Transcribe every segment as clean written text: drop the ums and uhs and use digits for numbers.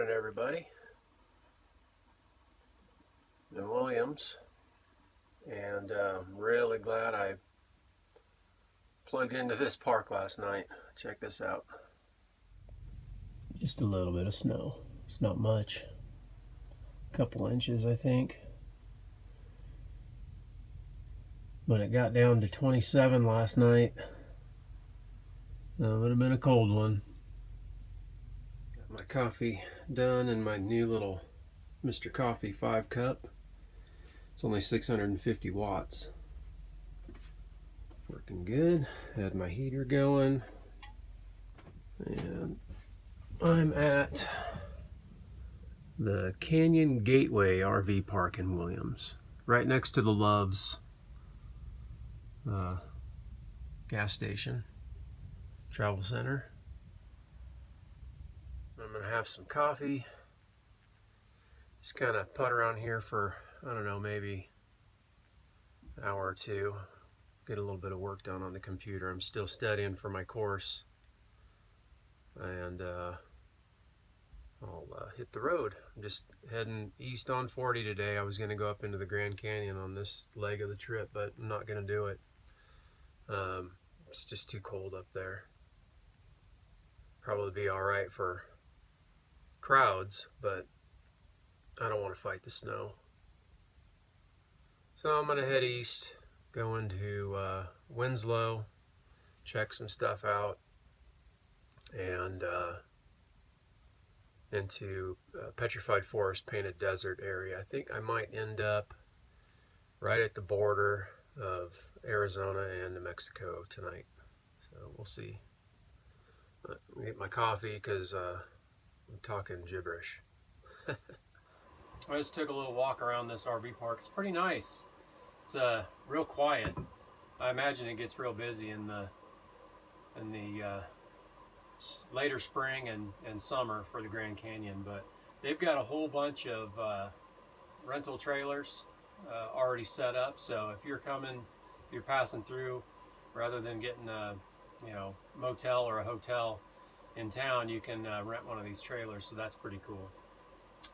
morning, everybody. In Williams, and I'm really glad I plugged into this park last night. Check this out. Just a little bit of snow. It's not much. A couple inches, I think. But it got down to 27 last night. It would have been a cold one. Got my coffee done in my new little Mr. Coffee 5 cup. It's only 650 watts. Working good. Had my heater going. And I'm at the Canyon Gateway RV Park in Williams, right next to the Love's gas station, travel center. I'm gonna have some coffee. Just kind of putt around here for, I don't know, maybe an hour or two. Get a little bit of work done on the computer. I'm still studying for my course. And I'll hit the road. I'm just heading east on 40 today. I was going to go up into the Grand Canyon on this leg of the trip, but I'm not going to do it. It's just too cold up there. Probably be alright for crowds, but I don't want to fight the snow. So I'm going to head east, go into Winslow, check some stuff out, and into Petrified Forest Painted Desert area. I think I might end up right at the border of Arizona and New Mexico tonight. So we'll see. I'm gonna get my coffee because I'm talking gibberish. I just took a little walk around this RV park. It's pretty nice. It's real quiet. I imagine it gets real busy in the later spring and summer for the Grand Canyon, but they've got a whole bunch of rental trailers already set up. So if you're passing through, rather than getting a motel or a hotel in town, you can rent one of these trailers. So that's pretty cool.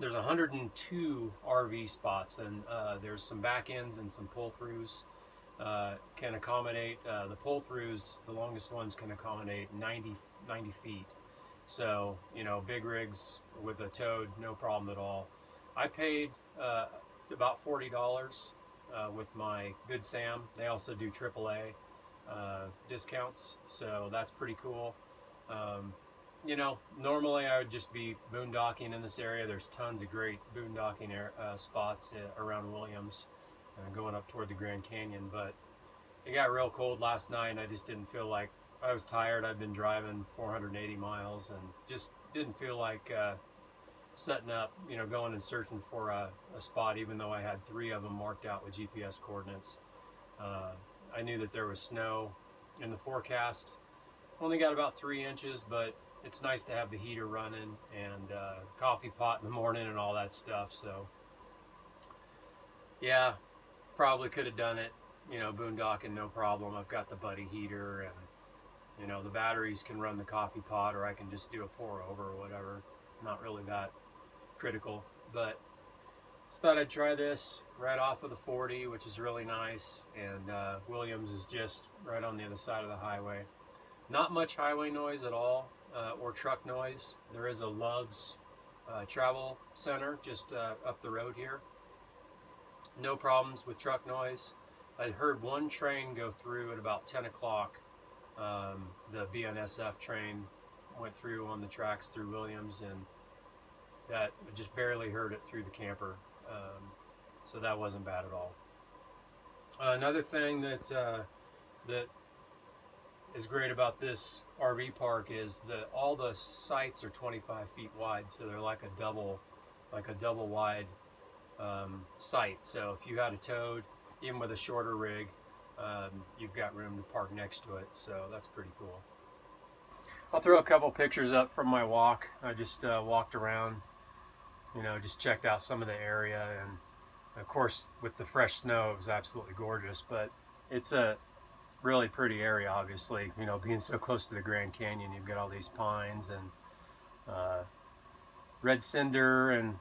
There's 102 RV spots, and there's some back ends and some pull-throughs. Can accommodate the pull-throughs. The longest ones can accommodate 90 feet. So, big rigs with a towed, no problem at all. I paid about $40 with my Good Sam. They also do AAA discounts, so that's pretty cool. Normally I would just be boondocking in this area. There's tons of great boondocking spots around Williams, going up toward the Grand Canyon, but it got real cold last night and I just didn't feel like, I was tired. I'd been driving 480 miles and just didn't feel like setting up, going and searching for a spot, even though I had 3 of them marked out with GPS coordinates. I knew that there was snow in the forecast. Only got about 3 inches, but it's nice to have the heater running and coffee pot in the morning and all that stuff. So yeah, probably could have done it, boondocking, no problem. I've got the buddy heater, and the batteries can run the coffee pot, or I can just do a pour over or whatever. Not really that critical, but just thought I'd try this right off of the 40, which is really nice. And Williams is just right on the other side of the highway. Not much highway noise at all, or truck noise. There is a Love's travel center just up the road here. No problems with truck noise. I heard one train go through at about 10 o'clock. The BNSF train went through on the tracks through Williams, and that I just barely heard it through the camper. So that wasn't bad at all. Another thing that is great about this RV park is that all the sites are 25 feet wide, so they're like a double wide site. So if you had a towed, even with a shorter rig, you've got room to park next to it, so that's pretty cool. I'll throw a couple pictures up from my walk. I just walked around, just checked out some of the area, and of course with the fresh snow it was absolutely gorgeous. But it's a really pretty area, obviously, being so close to the Grand Canyon. You've got all these pines and red cinder, and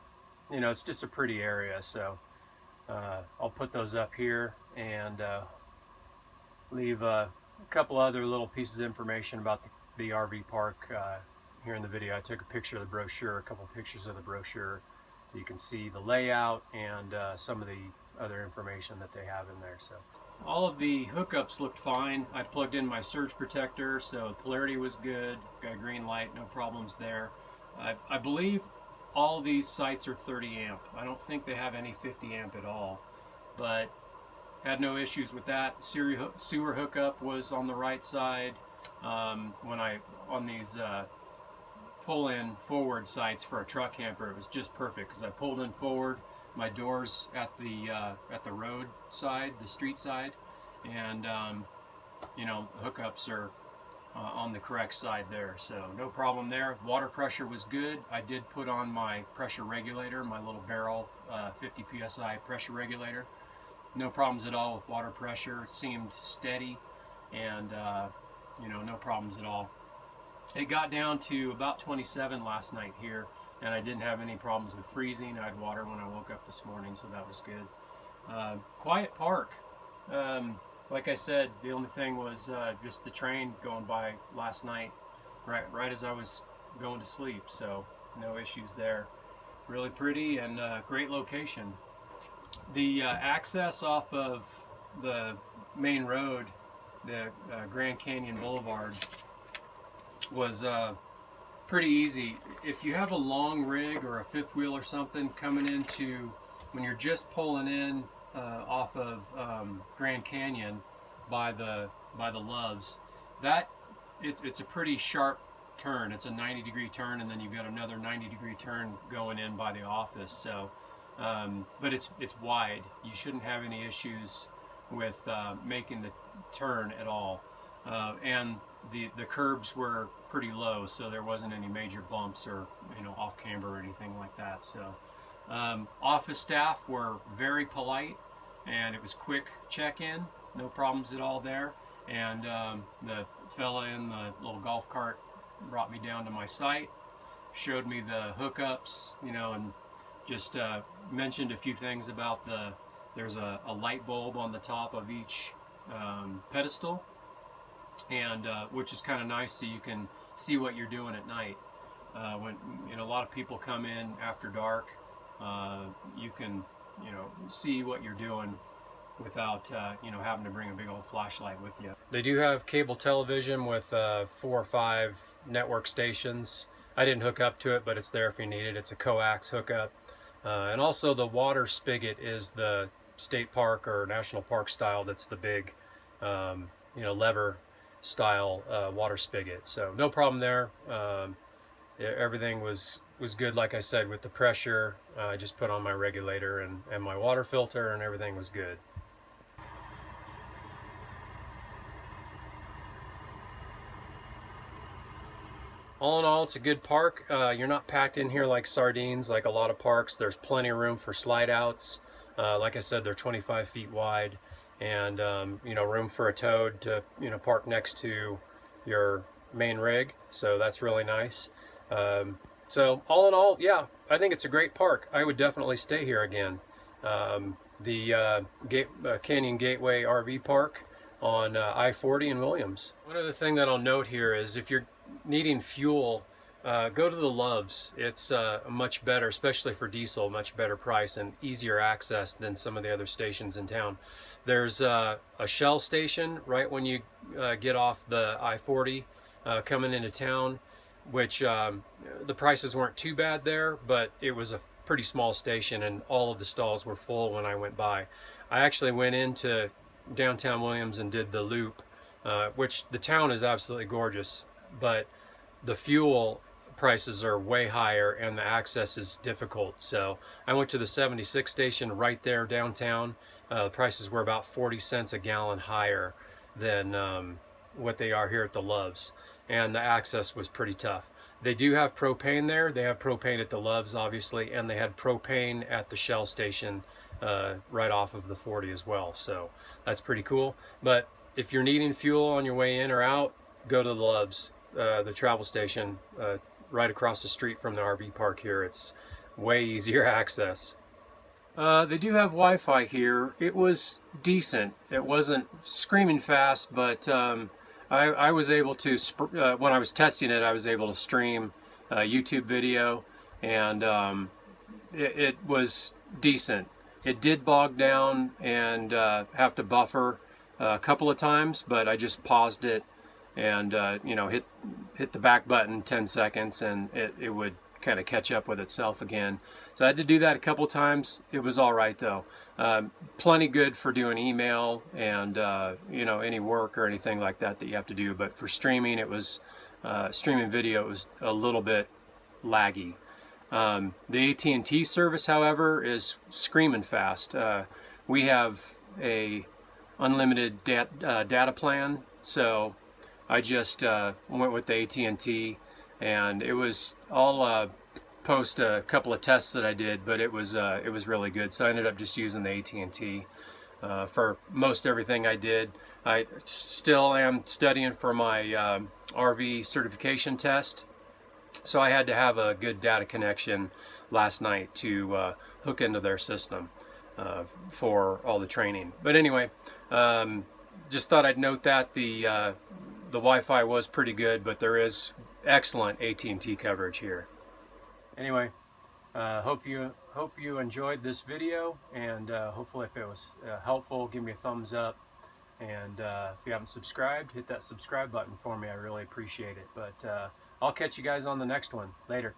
you know, it's just a pretty area. So I'll put those up here and leave a couple other little pieces of information about the RV park here in the video. I took a picture of the brochure, a couple pictures of the brochure, so you can see the layout and some of the other information that they have in there. So all of the hookups looked fine. I plugged in my surge protector, so polarity was good, got a green light, no problems there. I believe all these sites are 30 amp. I don't think they have any 50 amp at all, but had no issues with that. Sewer hookup was on the right side. When on these pull-in forward sites for a truck camper, it was just perfect because I pulled in forward, my doors at the road side, the street side, and you know, hookups are on the correct side there, so no problem there. Water pressure was good. I did put on my pressure regulator, my little barrel 50 psi pressure regulator. No problems at all with water pressure. It seemed steady, and you know, no problems at all. It got down to about 27 last night here, and I didn't have any problems with freezing. I had water when I woke up this morning, so that was good. Quiet park. Like I said, the only thing was just the train going by last night, right as I was going to sleep, so no issues there. Really pretty and great location. The access off of the main road, the Grand Canyon Boulevard, was pretty easy. If you have a long rig or a fifth wheel or something coming into, when you're just pulling in off of Grand Canyon by the Loves, that it's a pretty sharp turn. It's a 90-degree turn, and then you've got another 90-degree turn going in by the office. So, but it's wide. You shouldn't have any issues with making the turn at all. And the curbs were pretty low, so there wasn't any major bumps or, you know, off camber or anything like that. So office staff were very polite, and it was quick check-in, no problems at all there. And the fella in the little golf cart brought me down to my site, showed me the hookups, you know, and just mentioned a few things about there's a light bulb on the top of each pedestal, and which is kind of nice, so you can see what you're doing at night. When, you know, a lot of people come in after dark, you can, you know, see what you're doing without you know, having to bring a big old flashlight with you. They do have cable television with 4 or 5 network stations. I didn't hook up to it, but it's there if you need it. It's a coax hookup. And also the water spigot is the state park or national park style. That's the big, you know, lever style water spigot. So no problem there. Everything was good, like I said, with the pressure. I just put on my regulator and my water filter, and everything was good. All in all, it's a good park. You're not packed in here like sardines like a lot of parks. There's plenty of room for slide outs. Like I said, they're 25 feet wide, and you know, room for a toad to, you know, park next to your main rig. So that's really nice. So all in all, yeah, I think it's a great park. I would definitely stay here again. The Canyon Gateway RV Park on I40 and Williams. One other thing that I'll note here is if you're needing fuel, go to the Loves. It's much better, especially for diesel, much better price and easier access than some of the other stations in town. There's a Shell station right when you get off the I40 coming into town, which the prices weren't too bad there, but it was a pretty small station and all of the stalls were full when I went by. I actually went into downtown Williams and did the loop, which the town is absolutely gorgeous, but the fuel prices are way higher and the access is difficult. So I went to the 76 station right there downtown. Prices were about 40 cents a gallon higher than what they are here at the Loves, and the access was pretty tough. They do have propane there. They have propane at the Loves, obviously, and they had propane at the Shell station right off of the 40 as well. So that's pretty cool. But if you're needing fuel on your way in or out, go to the Loves, the travel station, right across the street from the RV park here. It's way easier access. They do have Wi-Fi here. It was decent. It wasn't screaming fast, but I was able to, when I was testing it, I was able to stream YouTube video, and it was decent. It did bog down and have to buffer a couple of times, but I just paused it and you know, hit the back button 10 seconds, and it would kind of catch up with itself again. So I had to do that a couple times. It was all right though. Plenty good for doing email and you know, any work or anything like that that you have to do. But for streaming, it was streaming video. It was a little bit laggy. The AT&T service, however, is screaming fast. We have a unlimited data plan, so I just went with the AT&T. And it was, I'll post a couple of tests that I did, but it was really good. So I ended up just using the AT&T for most everything I did. I still am studying for my RV certification test, so I had to have a good data connection last night to hook into their system for all the training. But anyway, just thought I'd note that the Wi-Fi was pretty good, but there is excellent AT&T coverage here. Anyway, hope you enjoyed this video, and hopefully if it was helpful, give me a thumbs up, and if you haven't subscribed, hit that subscribe button for me. I really appreciate it. But I'll catch you guys on the next one. Later.